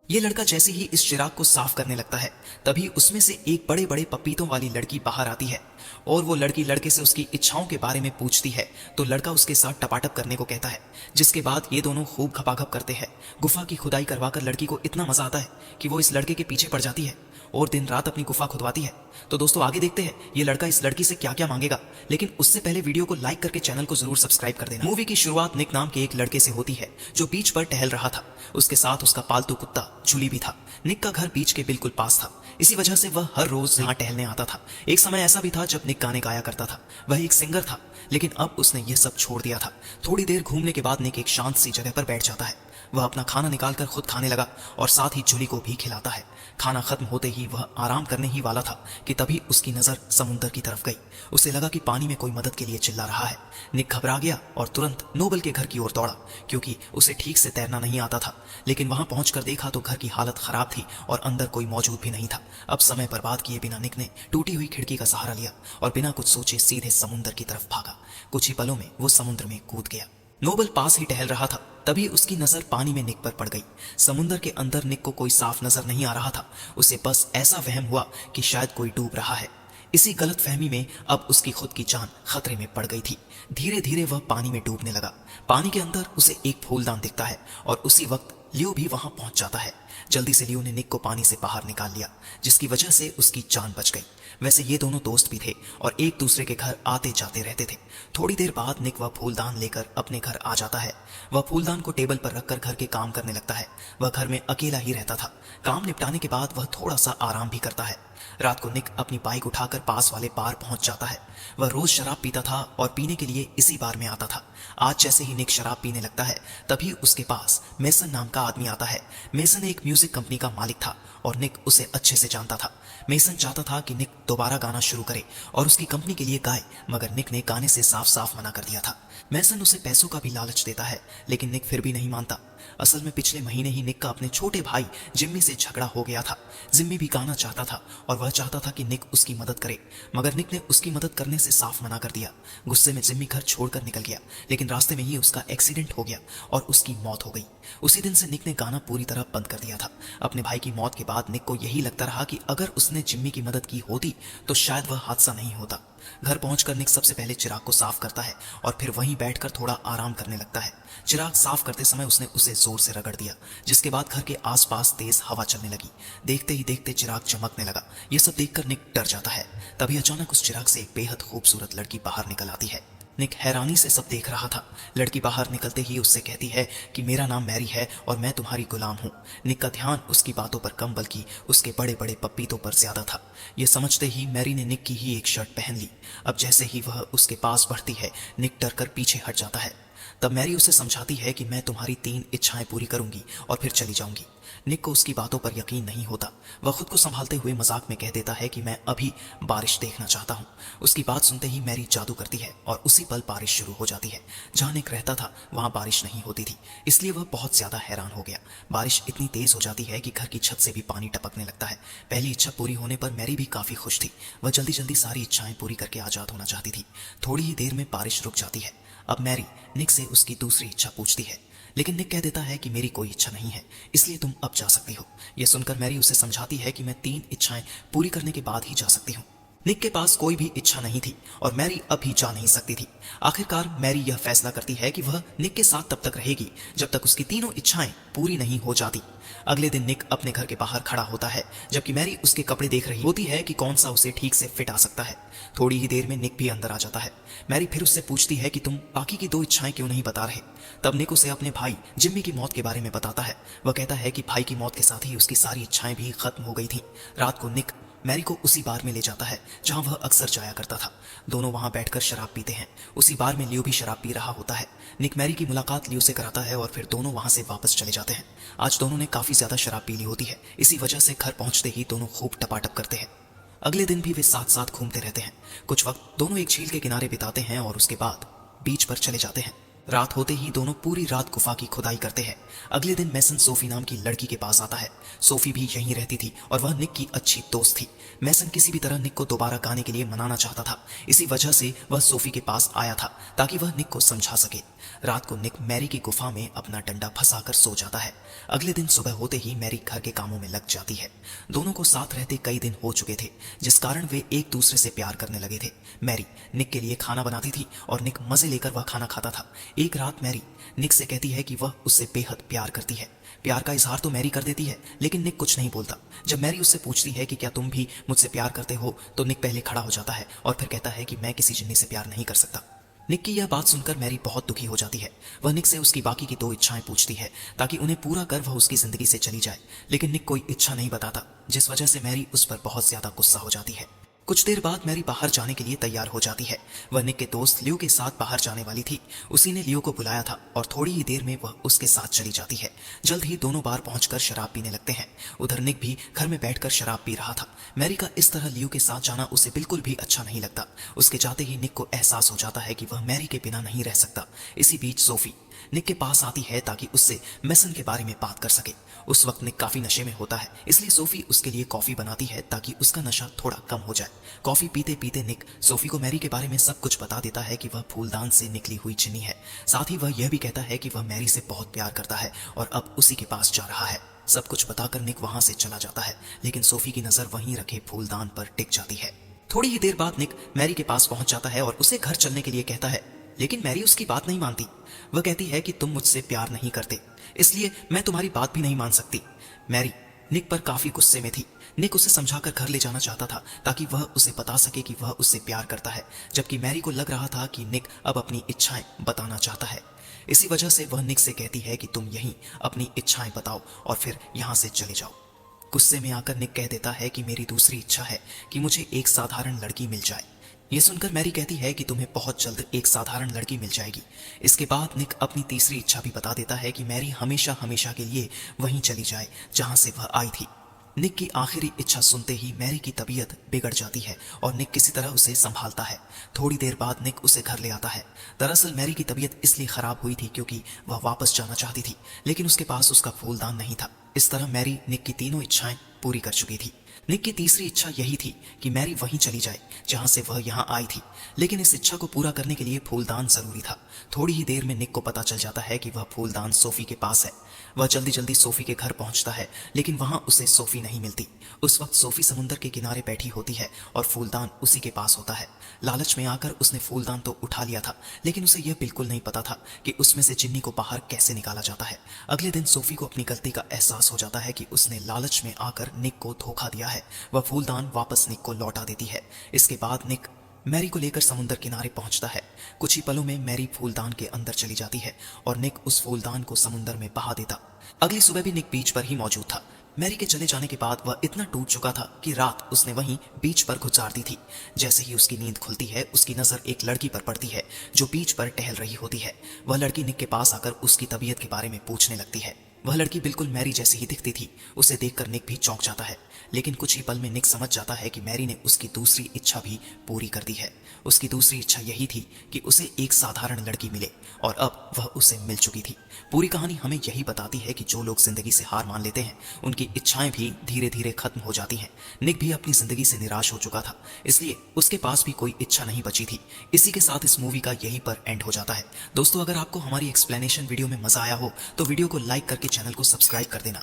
ये लड़का जैसे ही इस चिराग को साफ करने लगता है तभी उसमें से एक बड़े बड़े पपीतों वाली लड़की बाहर आती है और वो लड़की लड़के से उसकी इच्छाओं के बारे में पूछती है तो लड़का उसके साथ टपाटप करने को कहता है, जिसके बाद ये दोनों खूब खपाखप करते हैं। गुफा की खुदाई करवाकर लड़की को इतना मजा आता है कि वो इस लड़के के पीछे पड़ जाती है और दिन रात अपनी गुफा खुदवाती है। तो दोस्तों आगे देखते हैं ये लड़का इस लड़की से क्या क्या मांगेगा, लेकिन उससे पहले वीडियो को लाइक करके चैनल को जरूर सब्सक्राइब कर देना। मूवी की शुरुआत निक नाम के एक लड़के से होती है जो बीच पर टहल रहा था। उसके साथ उसका पालतू कुत्ता जूली भी था। निक का घर बीच के बिल्कुल पास था, इसी वजह से वह हर रोज यहाँ टहलने आता था। एक समय ऐसा भी था जब निक गाने गाया करता था। वह एक सिंगर था, लेकिन अब उसने यह सब छोड़ दिया था। थोड़ी देर घूमने के बाद निक एक शांत सी जगह पर बैठ जाता है। वह अपना खाना निकालकर खुद खाने लगा और साथ ही जूली को भी खिलाता है। खाना खत्म होते ही वह आराम करने ही वाला था कि तभी उसकी नजर समुद्र की तरफ गई। उसे लगा कि पानी में कोई मदद के लिए चिल्ला रहा है। निक घबरा गया और तुरंत नोबल के घर की ओर दौड़ा, क्योंकि उसे ठीक से तैरना नहीं आता था। लेकिन वहां पहुंचकर देखा तो घर की हालत खराब थी और अंदर कोई मौजूद भी नहीं था। अब समय बर्बाद किए बिना निक ने टूटी हुई खिड़की का सहारा लिया और बिना कुछ सोचे सीधे समुद्र की तरफ भागा। कुछ ही पलों में वो समुद्र में कूद गया। नोबल पास ही टहल रहा था, तभी उसकी नजर पानी में निक पर पड़ गई। समुद्र के अंदर निक को कोई साफ नजर नहीं आ रहा था। उसे बस ऐसा वहम हुआ कि शायद कोई डूब रहा है। इसी गलत फहमी में अब उसकी खुद की जान खतरे में पड़ गई थी। धीरे धीरे वह पानी में डूबने लगा। पानी के अंदर उसे एक फूलदान दिखता है और उसी वक्त लियो भी वहां पहुंच जाता है। जल्दी से लियो ने निक को पानी से बाहर निकाल लिया, जिसकी वजह से उसकी जान बच गई। वैसे ये दोनों दोस्त भी थे और एक दूसरे के घर आते जाते रहते थे। थोड़ी देर बाद निक वह फूलदान लेकर अपने घर आ जाता है। वह फूलदान को टेबल पर रखकर घर के काम करने लगता है। वह घर में अकेला ही रहता था। काम निपटाने के बाद वह थोड़ा सा आराम भी करता है। रात को निक अपनी बाइक उठाकर पास वाले बार पहुंच जाता है। वह रोज शराब पीता था और पीने के लिए इसी बार में आता था। आज जैसे ही निक शराब पीने लगता है तभी उसके पास मेसन नाम का आदमी आता है। मेसन एक म्यूजिक कंपनी का मालिक था और निक उसे अच्छे से जानता था। मेसन चाहता था कि निक दोबारा गाना शुरू करे और उसकी कंपनी के लिए गाए, मगर निक ने गाने से साफ साफ मना कर दिया था। मेसन उसे पैसों का भी लालच देता है, लेकिन निक फिर भी नहीं मानता। असल में पिछले महीने ही निक का अपने छोटे भाई जिम्मी से झगड़ा हो गया था। जिम्मी भी गाना चाहता था और वह चाहता था कि निक उसकी मदद करे, मगर निक ने उसकी मदद करने से साफ मना कर दिया। गुस्से में जिम्मी घर छोड़कर निकल गया, लेकिन रास्ते में ही उसका एक्सीडेंट हो गया और उसकी मौत हो गई। उसी दिन से निक ने गाना पूरी तरह बंद कर दिया था। अपने भाई की मौत के बाद निक को यही लगता रहा कि अगर उसने जिम्मी की मदद की होती तो शायद वह हादसा नहीं होता। घर पहुंचकर निक सबसे पहले चिराग को साफ करता है और फिर वहीं बैठकर थोड़ा आराम करने लगता है। चिराग साफ करते समय उसने उसे जोर से रगड़ दिया, जिसके बाद घर के आसपास तेज हवा चलने लगी। देखते ही देखते चिराग चमकने लगा। यह सब देखकर निक डर जाता है। तभी अचानक उस चिराग से एक बेहद खूबसूरत लड़की बाहर निकल आती है। निक हैरानी से सब देख रहा था। लड़की बाहर निकलते ही उससे कहती है कि मेरा नाम मैरी है और मैं तुम्हारी गुलाम हूँ। निक का ध्यान उसकी बातों पर कम बल्कि उसके बड़े बड़े पप्पीतों पर ज्यादा था। ये समझते ही मैरी ने निक की ही एक शर्ट पहन ली। अब जैसे ही वह उसके पास बढ़ती है निक डर कर पीछे हट जाता है। तब मैरी उसे समझाती है कि मैं तुम्हारी 3 इच्छाएं पूरी करूंगी और फिर चली जाऊंगी। निक को उसकी बातों पर यकीन नहीं होता। वह खुद को संभालते हुए मजाक में कह देता है कि मैं अभी बारिश देखना चाहता हूँ। उसकी बात सुनते ही मैरी जादू करती है और उसी पल बारिश शुरू हो जाती है। जहाँ निक रहता था वहां बारिश नहीं होती थी, इसलिए वह बहुत ज्यादा हैरान हो गया। बारिश इतनी तेज हो जाती है कि घर की छत से भी पानी टपकने लगता है। पहली इच्छा पूरी होने पर मैरी भी काफी खुश थी। वह जल्दी जल्दी सारी इच्छाएं पूरी करके आजाद होना चाहती थी। थोड़ी ही देर में बारिश रुक जाती है। अब मैरी निक से उसकी दूसरी इच्छा पूछती है, लेकिन निक कह देता है कि मेरी कोई इच्छा नहीं है, इसलिए तुम अब जा सकती हो। यह सुनकर मैरी उसे समझाती है कि मैं 3 इच्छाएं पूरी करने के बाद ही जा सकती हूँ। निक के पास कोई भी इच्छा नहीं थी और मैरी अभी जा नहीं सकती थी। आखिरकार मैरी यह फैसला करती है कि वह निक के साथ तब तक रहेगी जब तक उसकी तीनों इच्छाएं पूरी नहीं हो जाती। अगले दिन निक अपने घर के बाहर खड़ा होता है, जबकि मैरी उसके कपड़े देख रही होती है कि कौन सा उसे ठीक से फिट आ सकता है। थोड़ी ही देर में निक भी अंदर आ जाता है। मैरी फिर उससे पूछती है कि तुम बाकी की 2 इच्छाएं क्यों नहीं बता रहे। तब निक उसे अपने भाई जिम्मी की मौत के बारे में बताता है। वह कहता है कि भाई की मौत के साथ ही उसकी सारी इच्छाएं भी खत्म हो गई थी। रात को निक मैरी को उसी बार में ले जाता है जहां वह अक्सर जाया करता था। दोनों वहां बैठकर शराब पीते हैं। उसी बार में लियो भी शराब पी रहा होता है। निक मैरी की मुलाकात लियो से कराता है और फिर दोनों वहां से वापस चले जाते हैं। आज दोनों ने काफी ज्यादा शराब पी ली होती है, इसी वजह से घर पहुंचते ही दोनों खूब टपाटप करते हैं। अगले दिन भी वे साथ साथ घूमते रहते हैं। कुछ वक्त दोनों एक झील के किनारे बिताते हैं और उसके बाद बीच पर चले जाते हैं। रात होते ही दोनों पूरी रात गुफा की खुदाई करते हैं। अगले दिन मैसन सोफी नाम की लड़की के पास आता है। सोफी भी यहीं रहती थी और वह निक की अच्छी दोस्त थी। मैसन किसी भी तरह निक को दोबारा गाने के लिए मनाना चाहता था। इसी वजह से वह सोफी के पास आया था ताकि वह निक को समझा सके। रात को निक मैरी की गुफा में अपना डंडा फंसाकर सो जाता है। अगले दिन सुबह होते ही मैरी घर के कामों में लग जाती है। दोनों को साथ रहते कई दिन हो चुके थे, जिस कारण वे एक दूसरे से प्यार करने लगे थे। मैरी निक के लिए खाना बनाती थी और निक मजे लेकर वह खाना खाता था। एक रात मैरी निक से कहती है कि वह उससे बेहद प्यार करती है। प्यार का इजहार तो मैरी कर देती है, लेकिन निक कुछ नहीं बोलता। जब मैरी उससे पूछती है कि क्या तुम भी मुझसे प्यार करते हो, तो निक पहले खड़ा हो जाता है और फिर कहता है कि मैं किसी जिन्नी से प्यार नहीं कर सकता। निक की यह बात सुनकर मैरी बहुत दुखी हो जाती है। वह निक से उसकी बाकी की 2 इच्छाएं पूछती है ताकि उन्हें पूरा कर वह उसकी जिंदगी से चली जाए, लेकिन निक कोई इच्छा नहीं बताता, जिस वजह से मैरी उस पर बहुत ज्यादा गुस्सा हो जाती है। कुछ देर बाद मैरी बाहर जाने के लिए तैयार हो जाती है। वह निक के दोस्त लियो के साथ बाहर जाने वाली थी। उसी ने लियो को बुलाया था और थोड़ी ही देर में वह उसके साथ चली जाती है। जल्द ही दोनों बार पहुंचकर शराब पीने लगते हैं। उधर निक भी घर में बैठकर शराब पी रहा था। मैरी का इस तरह लियो के साथ जाना उसे बिल्कुल भी अच्छा नहीं लगता। उसके जाते ही निक को एहसास हो जाता है कि वह मैरी के बिना नहीं रह सकता। इसी बीच सोफी निक के पास आती है ताकि उससे मैसन के बारे में बात कर सके। उस वक्त निक काफी नशे में होता है, इसलिए सोफी उसके लिए कॉफी बनाती है ताकि उसका नशा थोड़ा कम हो जाए। कॉफी पीते पीते निक सोफी को मैरी के बारे में सब कुछ बता देता है कि वह फूलदान से निकली हुई जिन्नी है। साथ ही वह यह भी कहता है कि वह मैरी से बहुत प्यार करता है और अब उसी के पास जा रहा है। सब कुछ बताकर निक वहां से चला जाता है, लेकिन सोफी की नजर वहीं रखे फूलदान पर टिक जाती है। थोड़ी ही देर बाद निक मैरी के पास पहुंच जाता है और उसे घर चलने के लिए कहता है, लेकिन मैरी उसकी बात नहीं मानती। वह कहती है कि तुम मुझसे प्यार नहीं करते, इसलिए मैं तुम्हारी बात भी नहीं मान सकती। मैरी निक पर काफी गुस्से में थी। निक उसे समझाकर घर ले जाना चाहता था ताकि वह उसे बता सके कि वह उससे प्यार करता है, जबकि मैरी को लग रहा था कि निक अब अपनी इच्छाएं बताना चाहता है। इसी वजह से वह निक से कहती है कि तुम यहीं अपनी इच्छाएं बताओ और फिर यहां से चले जाओ। गुस्से में आकर निक कह देता है कि मेरी दूसरी इच्छा है कि मुझे एक साधारण लड़की मिल जाए। यह सुनकर मैरी कहती है कि तुम्हें बहुत जल्द एक साधारण लड़की मिल जाएगी। इसके बाद निक अपनी तीसरी इच्छा भी बता देता है कि मैरी हमेशा हमेशा के लिए वहीं चली जाए जहां से वह आई थी। निक की आखिरी इच्छा सुनते ही मैरी की तबीयत बिगड़ जाती है और निक किसी तरह उसे संभालता है। थोड़ी देर बाद निक उसे घर ले आता है। दरअसल मैरी की तबीयत इसलिए खराब हुई थी क्योंकि वह वापस जाना चाहती थी, लेकिन उसके पास उसका फूलदान नहीं था। इस तरह मैरी निक की तीनों इच्छाएं पूरी कर चुकी थी। निक की तीसरी इच्छा यही थी कि मैरी वहीं चली जाए जहां से वह यहां आई थी, लेकिन इस इच्छा को पूरा करने के लिए फूलदान जरूरी था। थोड़ी ही देर में निक को पता चल जाता है कि वह फूलदान सोफी के पास है। वह जल्दी जल्दी सोफी के घर पहुंचता है, लेकिन वहां उसे सोफी नहीं मिलती। उस वक्त सोफी समुद्र के किनारे बैठी होती है और फूलदान उसी के पास होता है। लालच में आकर उसने फूलदान तो उठा लिया था, लेकिन उसे यह बिल्कुल नहीं पता था कि उसमें से जिन्नी को बाहर कैसे निकाला जाता है। अगले दिन सोफी को अपनी गलती का एहसास हो जाता है कि उसने लालच में आकर निक को धोखा दिया है। वह फूलदान वापस निक को लौटा देती है। इसके बाद निक मैरी को लेकर समुद्र किनारे पहुंचता है। कुछ ही पलों में मैरी फूलदान के अंदर चली जाती है और निक उस फूलदान को समुद्र में बहा देता। अगली सुबह भी निक बीच पर ही मौजूद था। मैरी के चले जाने के बाद वह इतना टूट चुका था कि रात उसने वहीं बीच पर गुजार दी थी। जैसे ही उसकी नींद खुलती है, उसकी नजर एक लड़की पर पड़ती है जो बीच पर टहल रही होती है। वह लड़की निक के पास आकर उसकी तबीयत के बारे में पूछने लगती है। वह लड़की बिल्कुल मैरी जैसी ही दिखती थी। उसे देखकर निक भी चौंक जाता है, लेकिन कुछ ही पल में निक समझ जाता है कि मैरी ने उसकी दूसरी इच्छा भी पूरी कर दी है। उसकी दूसरी इच्छा यही थी कि उसे एक साधारण लड़की मिले, और अब वह उसे मिल चुकी थी। पूरी कहानी हमें यही बताती है कि जो लोग जिंदगी से हार मान लेते हैं, उनकी इच्छाएं भी धीरे धीरे खत्म हो जाती हैं। निक भी अपनी जिंदगी से निराश हो चुका था, इसलिए उसके पास भी कोई इच्छा नहीं बची थी। इसी के साथ इस मूवी का यहीं पर एंड हो जाता है। दोस्तों, अगर आपको हमारी एक्सप्लेनेशन वीडियो में मजा आया हो तो वीडियो को लाइक करके चैनल को सब्सक्राइब कर देना।